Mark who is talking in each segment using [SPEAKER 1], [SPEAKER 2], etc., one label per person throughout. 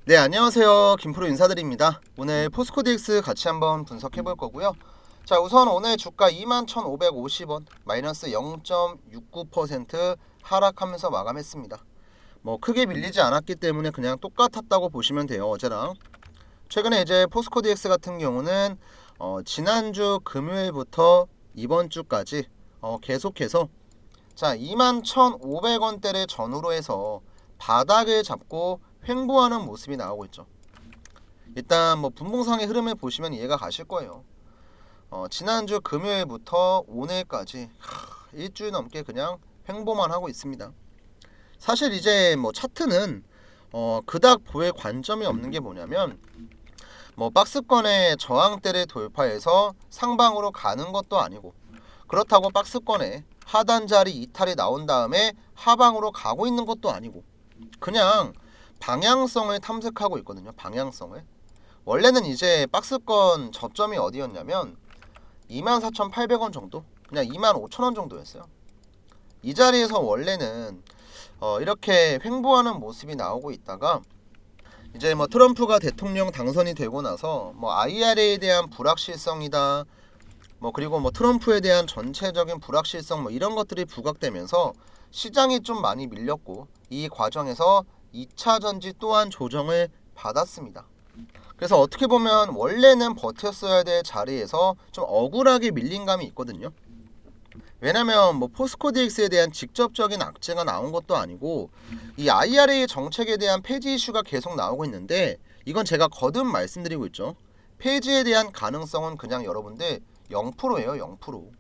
[SPEAKER 1] 네, 안녕하세요. 김프로 인사드립니다. 오늘 포스코DX 같이 한번 분석해 볼 거고요. 자, 우선 오늘 주가 21,550원 마이너스 0.69% 하락하면서 마감했습니다. 뭐 크게 밀리지 않았기 때문에 그냥 똑같았다고 보시면 돼요. 어제랑. 최근에 이제 포스코DX 같은 경우는 지난주 금요일부터 이번 주까지 계속해서 자, 21,500원대를 전후로 해서 바닥을 잡고 횡보하는 모습이 나오고 있죠. 일단 뭐 분봉상의 흐름을 보시면 이해가 가실 거예요. 지난주 금요일부터 오늘까지 일주일 넘게 그냥 횡보만 하고 있습니다. 사실 이제 뭐 차트는 그닥 보일 관점이 없는 게 뭐냐면 뭐 박스권의 저항대를 돌파해서 상방으로 가는 것도 아니고 그렇다고 박스권에 하단 자리 이탈이 나온 다음에 하방으로 가고 있는 것도 아니고 그냥 방향성을 탐색하고 있거든요. 방향성을. 원래는 이제 박스권 저점이 어디였냐면 24,800원 정도? 그냥 25,000원 정도였어요. 이 자리에서 원래는 이렇게 횡보하는 모습이 나오고 있다가 이제 뭐 트럼프가 대통령 당선이 되고 나서 뭐 IRA에 대한 불확실성이다. 뭐 그리고 뭐 트럼프에 대한 전체적인 불확실성 뭐 이런 것들이 부각되면서 시장이 좀 많이 밀렸고 이 과정에서 2차 전지 또한 조정을 받았습니다. 그래서 어떻게 보면 원래는 버텼어야 될 자리에서 좀 억울하게 밀린 감이 있거든요. 왜냐면 뭐 포스코DX에 대한 직접적인 악재가 나온 것도 아니고 이 IRA 정책에 대한 폐지 이슈가 계속 나오고 있는데 이건 제가 거듭 말씀드리고 있죠. 폐지에 대한 가능성은 그냥 여러분들 0%예요. 0%.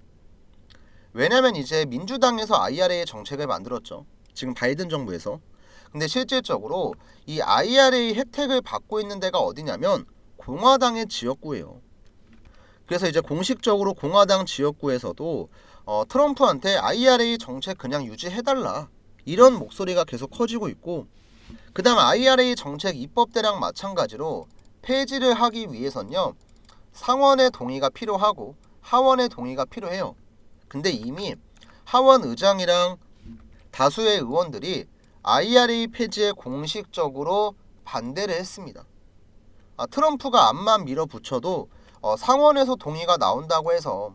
[SPEAKER 1] 왜냐면 이제 민주당에서 IRA 정책을 만들었죠. 지금 바이든 정부에서. 근데 실질적으로 이 IRA 혜택을 받고 있는 데가 어디냐면 공화당의 지역구예요. 그래서 이제 공식적으로 공화당 지역구에서도 트럼프한테 IRA 정책 그냥 유지해달라 이런 목소리가 계속 커지고 있고 그 다음 IRA 정책 입법대랑 마찬가지로 폐지를 하기 위해서는요 상원의 동의가 필요하고 하원의 동의가 필요해요. 근데 이미 하원 의장이랑 다수의 의원들이 IRA 폐지에 공식적으로 반대를 했습니다. 트럼프가 앞만 밀어붙여도 상원에서 동의가 나온다고 해서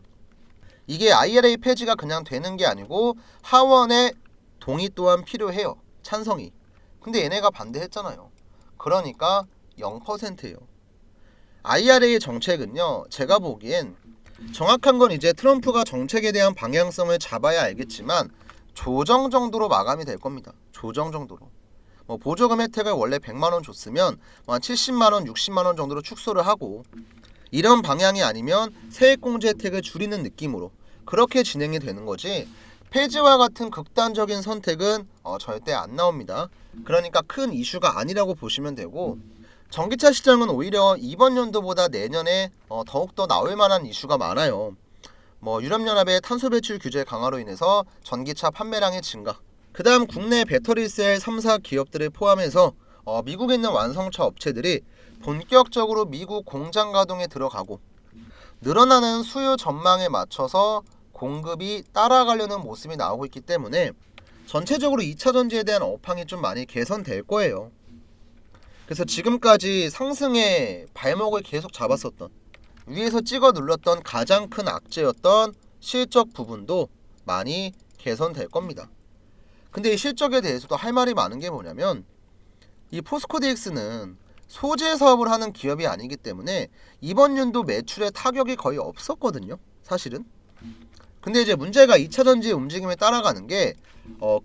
[SPEAKER 1] 이게 IRA 폐지가 그냥 되는 게 아니고 하원의 동의 또한 필요해요. 찬성이. 근데 얘네가 반대했잖아요. 그러니까 0%예요. IRA 정책은요. 제가 보기엔 정확한 건 이제 트럼프가 정책에 대한 방향성을 잡아야 알겠지만 조정 정도로 마감이 될 겁니다. 조정 정도로. 뭐 보조금 혜택을 원래 100만 원 줬으면 한 70만 원, 60만 원 정도로 축소를 하고 이런 방향이 아니면 세액공제 혜택을 줄이는 느낌으로 그렇게 진행이 되는 거지 폐지와 같은 극단적인 선택은 절대 안 나옵니다. 그러니까 큰 이슈가 아니라고 보시면 되고 전기차 시장은 오히려 이번 연도보다 내년에 더욱더 나올 만한 이슈가 많아요. 뭐 유럽연합의 탄소 배출 규제 강화로 인해서 전기차 판매량의 증가 그 다음 국내 배터리셀 3사 기업들을 포함해서 미국에 있는 완성차 업체들이 본격적으로 미국 공장 가동에 들어가고 늘어나는 수요 전망에 맞춰서 공급이 따라가려는 모습이 나오고 있기 때문에 전체적으로 2차 전지에 대한 업황이 좀 많이 개선될 거예요. 그래서 지금까지 상승의 발목을 계속 잡았었던 위에서 찍어 눌렀던 가장 큰 악재였던 실적 부분도 많이 개선될 겁니다. 근데 이 실적에 대해서도 할 말이 많은 게 뭐냐면 이 포스코DX는 소재 사업을 하는 기업이 아니기 때문에 이번 연도 매출에 타격이 거의 없었거든요. 사실은. 근데 이제 문제가 2차 전지의 움직임에 따라가는 게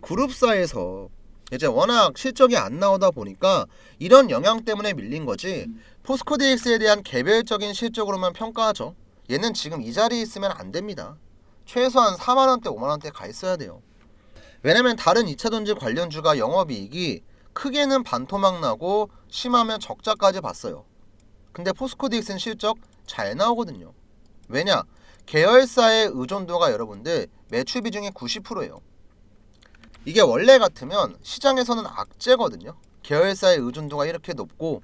[SPEAKER 1] 그룹사에서 이제 워낙 실적이 안 나오다 보니까 이런 영향 때문에 밀린 거지 포스코DX에 대한 개별적인 실적으로만 평가하죠. 얘는 지금 이 자리에 있으면 안 됩니다. 최소한 4만원대 5만원대 가 있어야 돼요. 왜냐면 다른 2차전지 관련주가 영업이익이 크게는 반토막 나고 심하면 적자까지 봤어요. 근데 포스코DX는 실적 잘 나오거든요. 왜냐? 계열사의 의존도가 여러분들 매출 비중이 90%예요. 이게 원래 같으면 시장에서는 악재거든요. 계열사의 의존도가 이렇게 높고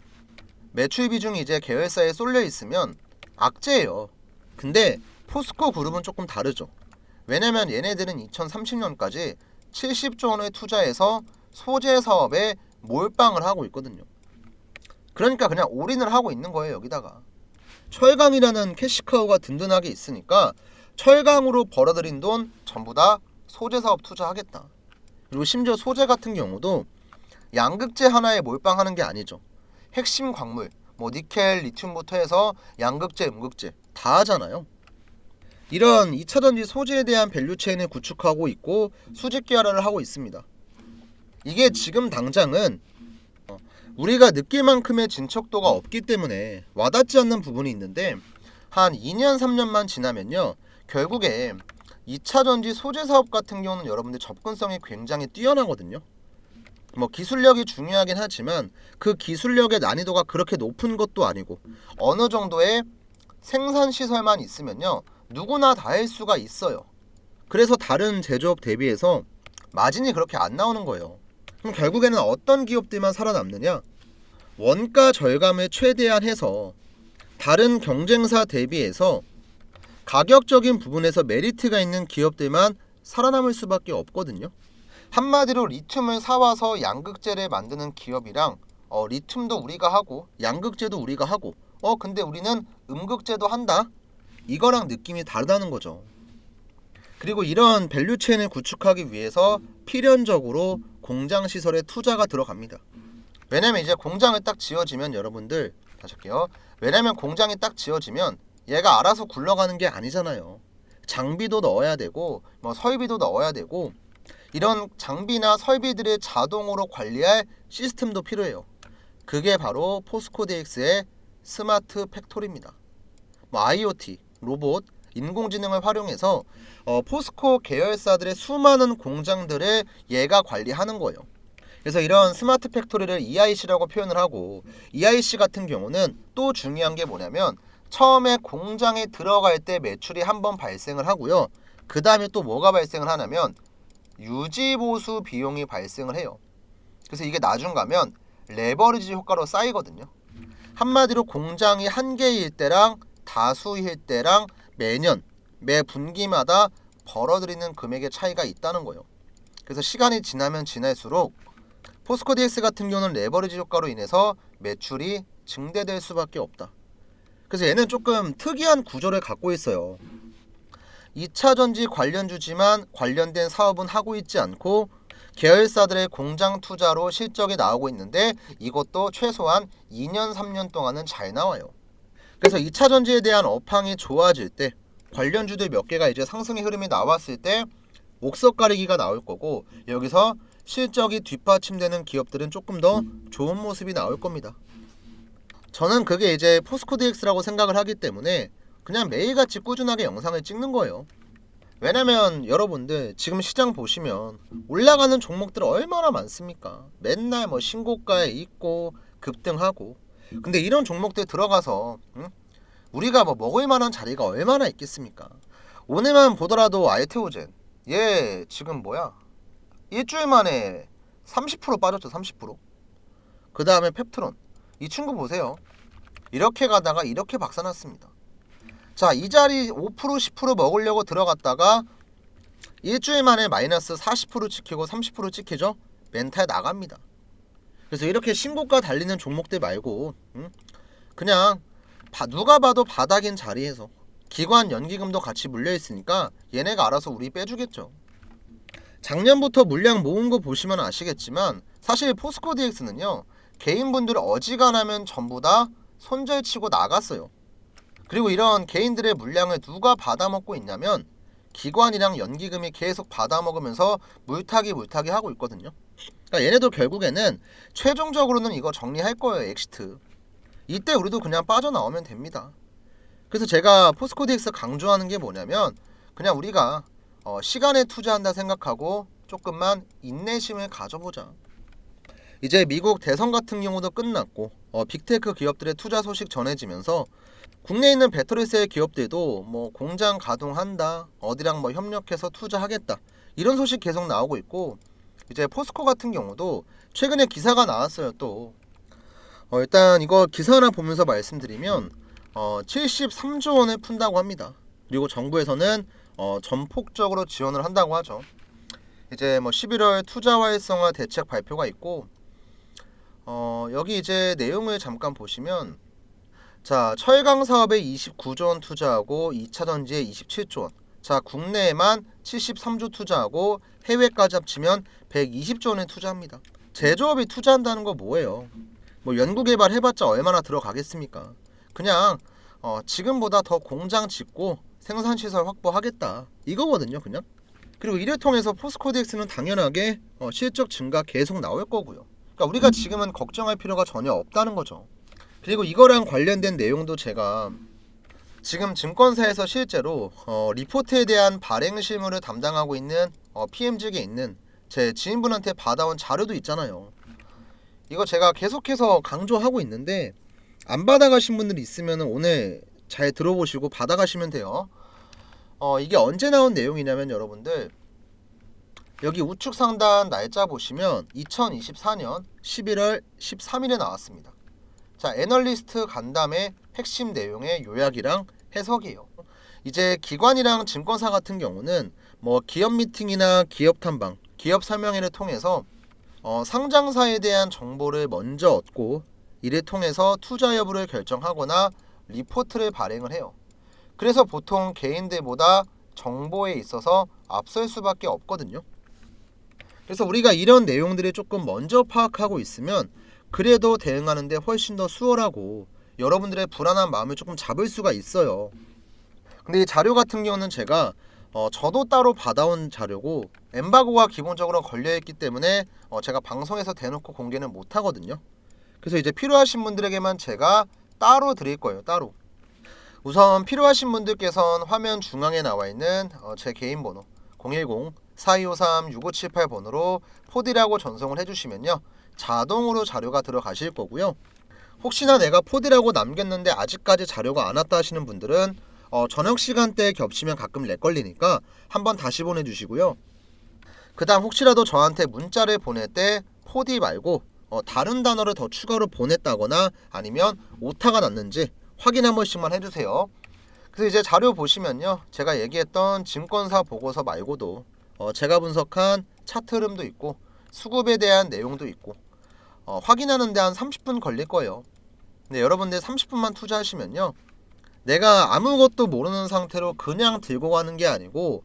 [SPEAKER 1] 매출 비중이 이제 계열사에 쏠려 있으면 악재예요. 근데 포스코 그룹은 조금 다르죠. 왜냐면 얘네들은 2030년까지 70조 원을 투자해서 소재 사업에 몰빵을 하고 있거든요. 그러니까 그냥 올인을 하고 있는 거예요. 여기다가 철강이라는 캐시카우가 든든하게 있으니까 철강으로 벌어들인 돈 전부 다 소재 사업 투자하겠다. 그리고 심지어 소재 같은 경우도 양극재 하나에 몰빵하는 게 아니죠. 핵심 광물 뭐 니켈, 리튬부터 해서 양극재, 음극재 다 하잖아요. 이런 2차전지 소재에 대한 밸류체인을 구축하고 있고 수직 계열화를 하고 있습니다. 이게 지금 당장은 우리가 느낄 만큼의 진척도가 없기 때문에 와닿지 않는 부분이 있는데 한 2년 3년만 지나면요 결국에 2차전지 소재 사업 같은 경우는 여러분들 접근성이 굉장히 뛰어나거든요. 뭐 기술력이 중요하긴 하지만 그 기술력의 난이도가 그렇게 높은 것도 아니고 어느 정도의 생산 시설만 있으면요 누구나 다 할 수가 있어요. 그래서 다른 제조업 대비해서 마진이 그렇게 안 나오는 거예요. 그럼 결국에는 어떤 기업들만 살아남느냐? 원가 절감을 최대한 해서 다른 경쟁사 대비해서 가격적인 부분에서 메리트가 있는 기업들만 살아남을 수밖에 없거든요. 한마디로 리튬을 사와서 양극재를 만드는 기업이랑 리튬도 우리가 하고 양극재도 우리가 하고 근데 우리는 음극재도 한다? 이거랑 느낌이 다르다는 거죠. 그리고 이런 밸류체인을 구축하기 위해서 필연적으로 공장 시설에 투자가 들어갑니다. 왜냐면 이제 공장을 딱 지어지면 여러분들 다시 할게요. 왜냐면 공장이 딱 지어지면 얘가 알아서 굴러가는 게 아니잖아요. 장비도 넣어야 되고 뭐 설비도 넣어야 되고 이런 장비나 설비들을 자동으로 관리할 시스템도 필요해요. 그게 바로 포스코 DX의 스마트 팩토리입니다. 뭐 IoT, 로봇, 인공지능을 활용해서 포스코 계열사들의 수많은 공장들을 얘가 관리하는 거예요. 그래서 이런 스마트 팩토리를 EIC라고 표현을 하고 EIC 같은 경우는 또 중요한 게 뭐냐면 처음에 공장에 들어갈 때 매출이 한번 발생을 하고요. 그 다음에 또 뭐가 발생을 하냐면 유지보수 비용이 발생을 해요. 그래서 이게 나중 가면 레버리지 효과로 쌓이거든요. 한마디로 공장이 한 개일 때랑 다수일 때랑 매년 매 분기마다 벌어들이는 금액의 차이가 있다는 거예요. 그래서 시간이 지나면 지날수록 포스코 DX 같은 경우는 레버리지 효과로 인해서 매출이 증대될 수밖에 없다. 그래서 얘는 조금 특이한 구조를 갖고 있어요. 2차전지 관련주지만 관련된 사업은 하고 있지 않고 계열사들의 공장 투자로 실적이 나오고 있는데 이것도 최소한 2년 3년 동안은 잘 나와요. 그래서 2차전지에 대한 업황이 좋아질 때 관련주들 몇 개가 이제 상승의 흐름이 나왔을 때 옥석 가리기가 나올 거고 여기서 실적이 뒷받침되는 기업들은 조금 더 좋은 모습이 나올 겁니다. 저는 그게 이제 포스코 DX라고 생각을 하기 때문에 그냥 매일같이 꾸준하게 영상을 찍는 거예요. 왜냐면 여러분들 지금 시장 보시면 올라가는 종목들 얼마나 많습니까? 맨날 뭐 신고가에 있고 급등하고. 근데 이런 종목들 들어가서 우리가 뭐 먹을 만한 자리가 얼마나 있겠습니까? 오늘만 보더라도 알테오젠 얘 지금 뭐야? 일주일 만에 30% 빠졌죠. 30%. 그 다음에 펩트론 이 친구 보세요. 이렇게 가다가 이렇게 박살났습니다. 자, 이 자리 5% 10% 먹으려고 들어갔다가 일주일 만에 마이너스 40% 찍히고 30% 찍히죠. 멘탈 나갑니다. 그래서 이렇게 신고가 달리는 종목들 말고 그냥 누가 봐도 바닥인 자리에서 기관 연기금도 같이 물려있으니까 얘네가 알아서 우리 빼주겠죠. 작년부터 물량 모은 거 보시면 아시겠지만 사실 포스코 DX는요 개인분들 어지간하면 전부 다 손절치고 나갔어요. 그리고 이런 개인들의 물량을 누가 받아먹고 있냐면 기관이랑 연기금이 계속 받아먹으면서 물타기 하고 있거든요. 그러니까 얘네도 결국에는 최종적으로는 이거 정리할 거예요. 엑시트. 이때 우리도 그냥 빠져나오면 됩니다. 그래서 제가 포스코 DX 강조하는 게 뭐냐면 그냥 우리가 시간에 투자한다 생각하고 조금만 인내심을 가져보자. 이제 미국 대선 같은 경우도 끝났고 빅테크 기업들의 투자 소식 전해지면서 국내에 있는 배터리셀 기업들도 뭐 공장 가동한다, 어디랑 뭐 협력해서 투자하겠다 이런 소식 계속 나오고 있고 이제 포스코 같은 경우도 최근에 기사가 나왔어요. 또 일단 이거 기사 하나 보면서 말씀드리면 73조 원을 푼다고 합니다. 그리고 정부에서는 전폭적으로 지원을 한다고 하죠. 이제 뭐 11월 투자 활성화 대책 발표가 있고 여기 이제 내용을 잠깐 보시면, 자, 철강 사업에 29조 원 투자하고 2차 전지에 27조 원. 자, 국내에만 73조 투자하고 해외까지 합치면 120조 원에 투자합니다. 제조업이 투자한다는 거 뭐예요? 뭐 연구개발 해봤자 얼마나 들어가겠습니까? 그냥 지금보다 더 공장 짓고 생산시설 확보하겠다, 이거거든요, 그냥. 그리고 이를 통해서 포스코DX는 당연하게 실적 증가 계속 나올 거고요. 그러니까 우리가 지금은 걱정할 필요가 전혀 없다는 거죠. 그리고 이거랑 관련된 내용도 제가 지금 증권사에서 실제로 리포트에 대한 발행 실무를 담당하고 있는 PM직에 있는 제 지인분한테 받아온 자료도 있잖아요. 이거 제가 계속해서 강조하고 있는데 안 받아가신 분들이 있으면 오늘 잘 들어보시고 받아가시면 돼요. 이게 언제 나온 내용이냐면, 여러분들 여기 우측 상단 날짜 보시면 2024년 11월 13일에 나왔습니다. 자, 애널리스트 간담회 핵심 내용의 요약이랑 해석이에요. 이제 기관이랑 증권사 같은 경우는 뭐 기업 미팅이나 기업 탐방, 기업 설명회를 통해서 상장사에 대한 정보를 먼저 얻고 이를 통해서 투자 여부를 결정하거나 리포트를 발행을 해요. 그래서 보통 개인들보다 정보에 있어서 앞설 수밖에 없거든요. 그래서 우리가 이런 내용들을 조금 먼저 파악하고 있으면 그래도 대응하는데 훨씬 더 수월하고 여러분들의 불안한 마음을 조금 잡을 수가 있어요. 근데 이 자료 같은 경우는 제가 저도 따로 받아온 자료고 엠바고가 기본적으로 걸려있기 때문에 제가 방송에서 대놓고 공개는 못하거든요. 그래서 이제 필요하신 분들에게만 제가 따로 드릴 거예요, 따로. 우선 필요하신 분들께서는 화면 중앙에 나와 있는 제 개인 번호 010-4253-6578번으로 포디라고 전송을 해주시면요, 자동으로 자료가 들어가실 거고요. 혹시나 내가 포디라고 남겼는데 아직까지 자료가 안 왔다 하시는 분들은 저녁 시간대에 겹치면 가끔 렉 걸리니까 한번 다시 보내주시고요. 그 다음 혹시라도 저한테 문자를 보낼 때 포디 말고 다른 단어를 더 추가로 보냈다거나 아니면 오타가 났는지 확인 한 번씩만 해주세요. 그래서 이제 자료 보시면요, 제가 얘기했던 증권사 보고서 말고도 제가 분석한 차트 흐름도 있고 수급에 대한 내용도 있고 확인하는 데 한 30분 걸릴 거예요. 근데 여러분들 30분만 투자하시면요, 내가 아무것도 모르는 상태로 그냥 들고 가는 게 아니고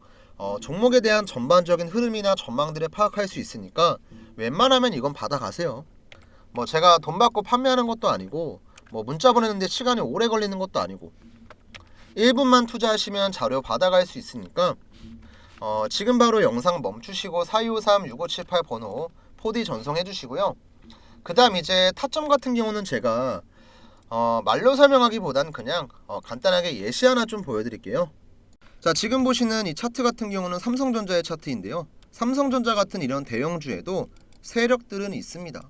[SPEAKER 1] 종목에 대한 전반적인 흐름이나 전망들을 파악할 수 있으니까 웬만하면 이건 받아가세요. 뭐 제가 돈 받고 판매하는 것도 아니고 뭐 문자 보내는데 시간이 오래 걸리는 것도 아니고 1분만 투자하시면 자료 받아갈 수 있으니까 지금 바로 영상 멈추시고 4253-6578번호 포디 전송해 주시고요. 그 다음 이제 타점 같은 경우는 제가 말로 설명하기보단 그냥 간단하게 예시 하나 좀 보여드릴게요. 자, 지금 보시는 이 차트 같은 경우는 삼성전자의 차트인데요, 삼성전자 같은 이런 대형주에도 세력들은 있습니다.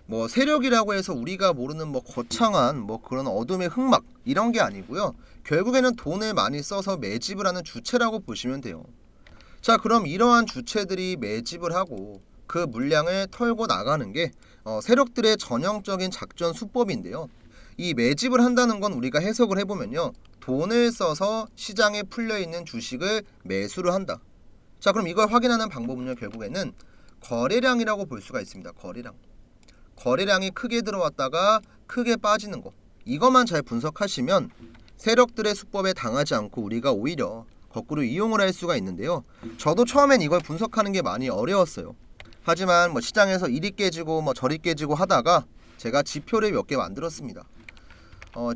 [SPEAKER 1] 뭐 세력이라고 해서 우리가 모르는 뭐 거창한 뭐 그런 어둠의 흑막 이런 게 아니고요, 결국에는 돈을 많이 써서 매집을 하는 주체라고 보시면 돼요. 자, 그럼 이러한 주체들이 매집을 하고 그 물량을 털고 나가는 게 세력들의 전형적인 작전 수법인데요, 이 매집을 한다는 건 우리가 해석을 해보면요, 돈을 써서 시장에 풀려있는 주식을 매수를 한다. 자, 그럼 이걸 확인하는 방법은요, 결국에는 거래량이라고 볼 수가 있습니다. 거래량이 크게 들어왔다가 크게 빠지는 거, 이것만 잘 분석하시면 세력들의 수법에 당하지 않고 우리가 오히려 거꾸로 이용을 할 수가 있는데요, 저도 처음엔 이걸 분석하는 게 많이 어려웠어요. 하지만 뭐 시장에서 이리 깨지고 뭐 저리 깨지고 하다가 제가 지표를 몇 개 만들었습니다.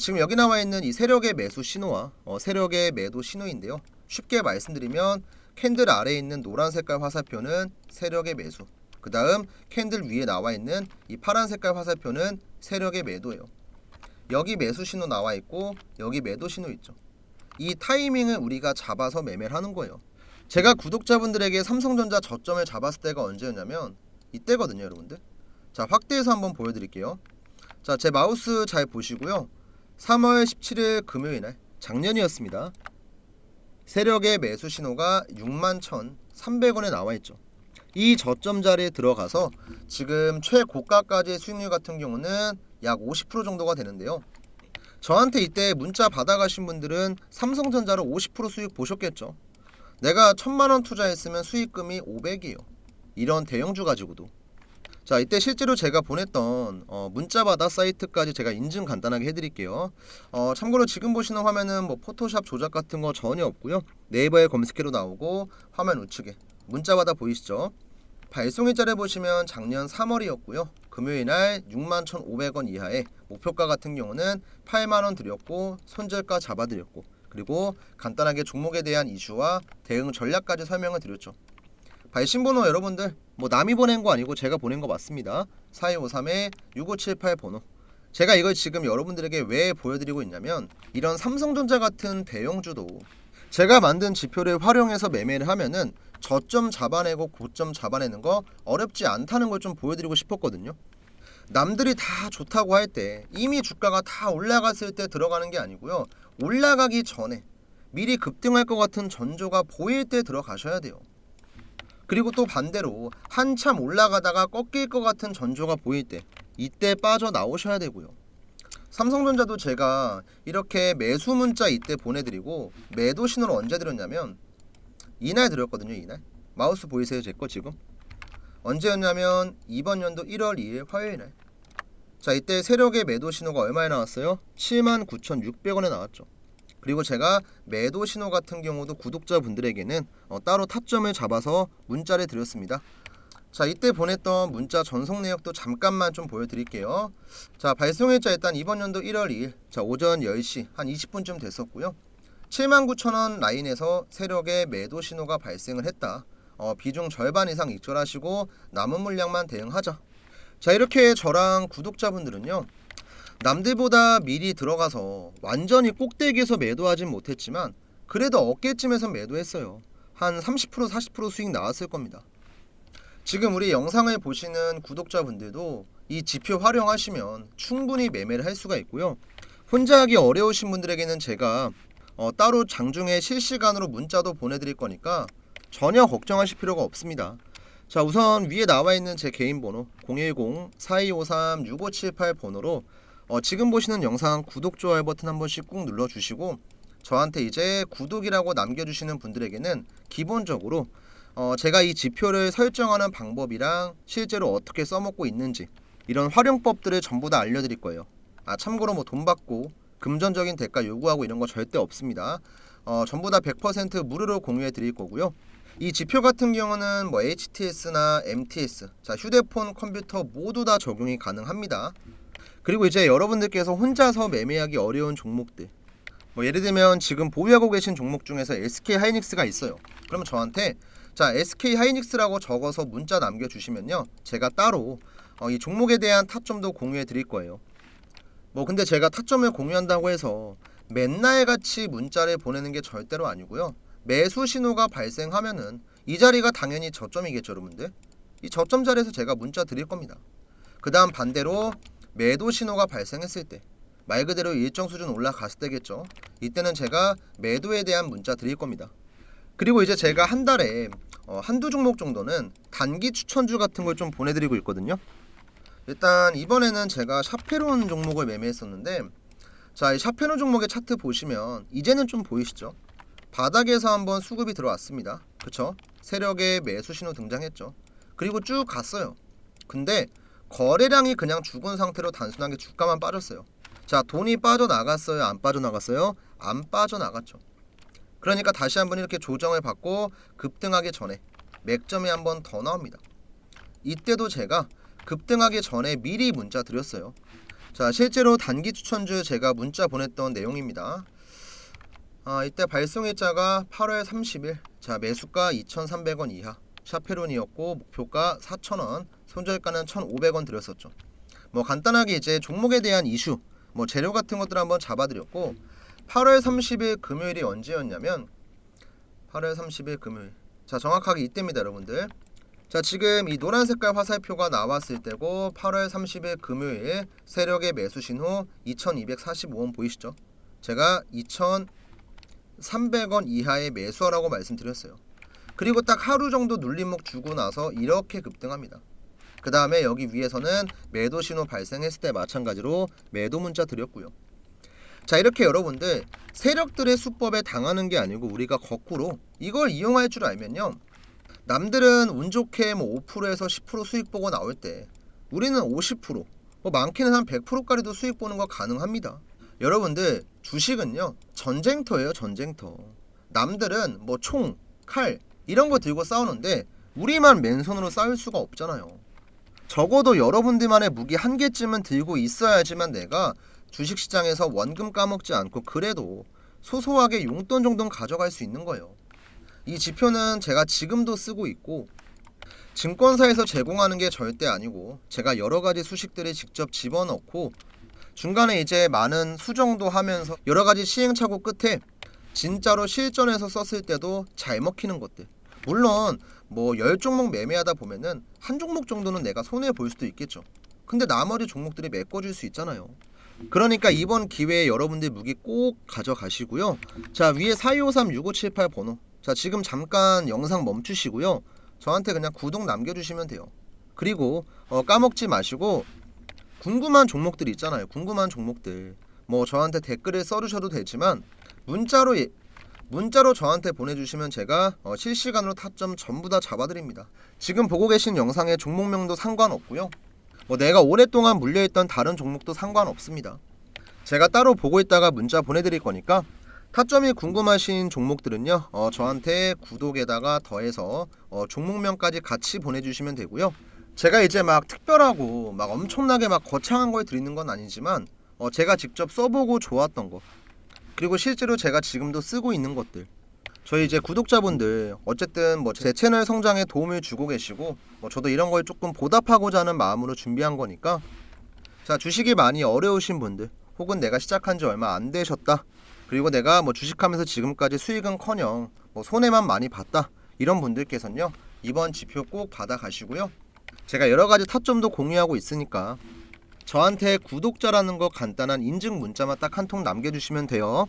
[SPEAKER 1] 지금 여기 나와 있는 이 세력의 매수 신호와 세력의 매도 신호인데요, 쉽게 말씀드리면 캔들 아래에 있는 노란 색깔 화살표는 세력의 매수, 그 다음 캔들 위에 나와 있는 이 파란 색깔 화살표는 세력의 매도예요. 여기 매수 신호 나와 있고 여기 매도 신호 있죠. 이 타이밍을 우리가 잡아서 매매를 하는 거예요. 제가 구독자분들에게 삼성전자 저점을 잡았을 때가 언제였냐면 이때거든요, 여러분들. 자, 확대해서 한번 보여드릴게요. 자, 제 마우스 잘 보시고요, 3월 17일 금요일날 작년이었습니다. 세력의 매수 신호가 61,300원에 나와 있죠. 이 저점 자리에 들어가서 지금 최고가까지의 수익률 같은 경우는 약 50% 정도가 되는데요, 저한테 이때 문자 받아가신 분들은 삼성전자로 50% 수익 보셨겠죠. 내가 1000만원 투자했으면 수익금이 500이에요. 이런 대형주 가지고도. 자, 이때 실제로 제가 보냈던 문자받아 사이트까지 제가 인증 간단하게 해드릴게요. 참고로 지금 보시는 화면은 뭐 포토샵 조작 같은 거 전혀 없고요. 네이버에 검색해도 나오고 화면 우측에 문자받아 보이시죠? 발송일자를 보시면 작년 3월이었고요. 금요일날 61,500원 이하에 목표가 같은 경우는 8만원 드렸고 손절가 잡아드렸고 그리고 간단하게 종목에 대한 이슈와 대응 전략까지 설명을 드렸죠. 발신번호 여러분들 뭐 남이 보낸 거 아니고 제가 보낸 거 맞습니다. 4253-6578 번호. 제가 이걸 지금 여러분들에게 왜 보여드리고 있냐면 이런 삼성전자 같은 대형주도 제가 만든 지표를 활용해서 매매를 하면은 저점 잡아내고 고점 잡아내는 거 어렵지 않다는 걸 좀 보여드리고 싶었거든요. 남들이 다 좋다고 할 때 이미 주가가 다 올라갔을 때 들어가는 게 아니고요. 올라가기 전에 미리 급등할 것 같은 전조가 보일 때 들어가셔야 돼요. 그리고 또 반대로 한참 올라가다가 꺾일 것 같은 전조가 보일 때 이때 빠져나오셔야 되고요. 삼성전자도 제가 이렇게 매수 문자 이때 보내드리고 매도 신호를 언제 드렸냐면 이날 드렸거든요. 이날 마우스 보이세요? 제 거 지금 언제였냐면 이번 연도 1월 2일 화요일날. 자, 이때 세력의 매도 신호가 얼마에 나왔어요? 79,600원에 나왔죠. 그리고 제가 매도 신호 같은 경우도 구독자분들에게는 따로 타점을 잡아서 문자를 드렸습니다. 자, 이때 보냈던 문자 전송 내역도 잠깐만 좀 보여드릴게요. 자, 발송일자 일단 이번 연도 1월 2일 자 오전 10시 한 20분쯤 됐었고요. 79,000원 라인에서 세력의 매도 신호가 발생을 했다. 비중 절반 이상 익절하시고 남은 물량만 대응하자. 자, 이렇게 저랑 구독자분들은요. 남들보다 미리 들어가서 완전히 꼭대기에서 매도하진 못했지만 그래도 어깨쯤에서 매도했어요. 한 30% 40% 수익 나왔을 겁니다. 지금 우리 영상을 보시는 구독자분들도 이 지표 활용하시면 충분히 매매를 할 수가 있고요. 혼자 하기 어려우신 분들에게는 제가 따로 장중에 실시간으로 문자도 보내드릴 거니까 전혀 걱정하실 필요가 없습니다. 자, 우선 위에 나와 있는 제 개인 번호 010-4253-6578 번호로 지금 보시는 영상 구독, 좋아요 버튼 한 번씩 꾹 눌러주시고 저한테 이제 구독이라고 남겨주시는 분들에게는 기본적으로 제가 이 지표를 설정하는 방법이랑 실제로 어떻게 써먹고 있는지 이런 활용법들을 전부 다 알려드릴 거예요. 참고로 뭐 돈 받고 금전적인 대가 요구하고 이런 거 절대 없습니다. 전부 다 100% 무료로 공유해 드릴 거고요. 이 지표 같은 경우는 뭐 HTS나 MTS, 자 휴대폰, 컴퓨터 모두 다 적용이 가능합니다. 그리고 이제 여러분들께서 혼자서 매매하기 어려운 종목들, 뭐 예를 들면 지금 보유하고 계신 종목 중에서 SK하이닉스가 있어요. 그러면 저한테 자 SK하이닉스라고 적어서 문자 남겨주시면요, 제가 따로 이 종목에 대한 타점도 공유해 드릴 거예요. 뭐 근데 제가 타점을 공유한다고 해서 맨날 같이 문자를 보내는 게 절대로 아니고요. 매수 신호가 발생하면은 이 자리가 당연히 저점이겠죠, 여러분들. 이 저점 자리에서 제가 문자 드릴 겁니다. 그 다음 반대로 매도 신호가 발생했을 때 말 그대로 일정 수준 올라갔을 때겠죠. 이때는 제가 매도에 대한 문자 드릴 겁니다. 그리고 이제 제가 한 달에 한두 종목 정도는 단기 추천주 같은 걸 좀 보내드리고 있거든요. 일단 이번에는 제가 샤페론 종목을 매매했었는데, 자, 이 샤페론 종목의 차트 보시면 이제는 좀 보이시죠? 바닥에서 한번 수급이 들어왔습니다. 그쵸? 세력의 매수 신호 등장했죠. 그리고 쭉 갔어요. 근데 거래량이 그냥 죽은 상태로 단순하게 주가만 빠졌어요. 자, 돈이 빠져나갔어요? 안 빠져나갔어요? 안 빠져나갔죠. 그러니까 다시 한번 이렇게 조정을 받고 급등하기 전에 맥점이 한번 더 나옵니다. 이때도 제가 급등하기 전에 미리 문자 드렸어요. 자, 실제로 단기 추천주 제가 문자 보냈던 내용입니다. 이때 발송일자가 8월 30일, 자 매수가 2,300원 이하 샤페론이었고 목표가 4,000원, 손절가는 1,500원 드렸었죠. 뭐 간단하게 이제 종목에 대한 이슈, 뭐 재료 같은 것들 한번 잡아드렸고, 8월 30일 금요일이 언제였냐면 8월 30일 금요일, 자 정확하게 이때입니다, 여러분들. 자, 지금 이 노란 색깔 화살표가 나왔을 때고 8월 30일 금요일 세력의 매수 신호 2,245원 보이시죠? 제가 2,300원 이하의 매수하라고 말씀드렸어요. 그리고 딱 하루 정도 눌림목 주고 나서 이렇게 급등합니다. 그 다음에 여기 위에서는 매도 신호 발생했을 때 마찬가지로 매도 문자 드렸고요. 자, 이렇게 여러분들 세력들의 수법에 당하는 게 아니고 우리가 거꾸로 이걸 이용할 줄 알면요, 남들은 운 좋게 뭐 5%에서 10% 수익 보고 나올 때 우리는 50%, 뭐 많게는 한 100%까지도 수익 보는 거 가능합니다. 여러분들 주식은요 전쟁터예요, 전쟁터. 남들은 뭐 총, 칼 이런 거 들고 싸우는데 우리만 맨손으로 싸울 수가 없잖아요. 적어도 여러분들만의 무기 한 개쯤은 들고 있어야지만 내가 주식시장에서 원금 까먹지 않고 그래도 소소하게 용돈 정도는 가져갈 수 있는 거예요. 이 지표는 제가 지금도 쓰고 있고 증권사에서 제공하는 게 절대 아니고 제가 여러 가지 수식들을 직접 집어넣고 중간에 이제 많은 수정도 하면서 여러 가지 시행착오 끝에 진짜로 실전에서 썼을 때도 잘 먹히는 것들. 물론 뭐 10종목 매매하다 보면은 한 종목 정도는 내가 손해 볼 수도 있겠죠. 근데 나머지 종목들이 메꿔줄 수 있잖아요. 그러니까 이번 기회에 여러분들 무기 꼭 가져가시고요. 자, 위에 4253-6578 번호. 자, 지금 잠깐 영상 멈추시고요. 저한테 그냥 구독 남겨주시면 돼요. 그리고 까먹지 마시고 궁금한 종목들 있잖아요. 궁금한 종목들 뭐 저한테 댓글을 써주셔도 되지만 문자로 저한테 보내주시면 제가 실시간으로 타점 전부 다 잡아드립니다. 지금 보고 계신 영상의 종목명도 상관없고요. 뭐 내가 오랫동안 물려있던 다른 종목도 상관없습니다. 제가 따로 보고 있다가 문자 보내드릴 거니까 타점이 궁금하신 종목들은요 저한테 구독에다가 더해서 종목명까지 같이 보내주시면 되고요. 제가 이제 막 특별하고 막 엄청나게 막 거창한 걸 드리는 건 아니지만 제가 직접 써보고 좋았던 거 그리고 실제로 제가 지금도 쓰고 있는 것들 저희 이제 구독자분들 어쨌든 뭐 제 채널 성장에 도움을 주고 계시고 뭐 저도 이런 걸 조금 보답하고자 하는 마음으로 준비한 거니까 자 주식이 많이 어려우신 분들 혹은 내가 시작한 지 얼마 안 되셨다 그리고 내가 뭐 주식하면서 지금까지 수익은커녕 뭐 손해만 많이 봤다 이런 분들께서는요 이번 지표 꼭 받아가시고요. 제가 여러가지 타점도 공유하고 있으니까 저한테 구독자라는 거 간단한 인증 문자만 딱 한 통 남겨주시면 돼요.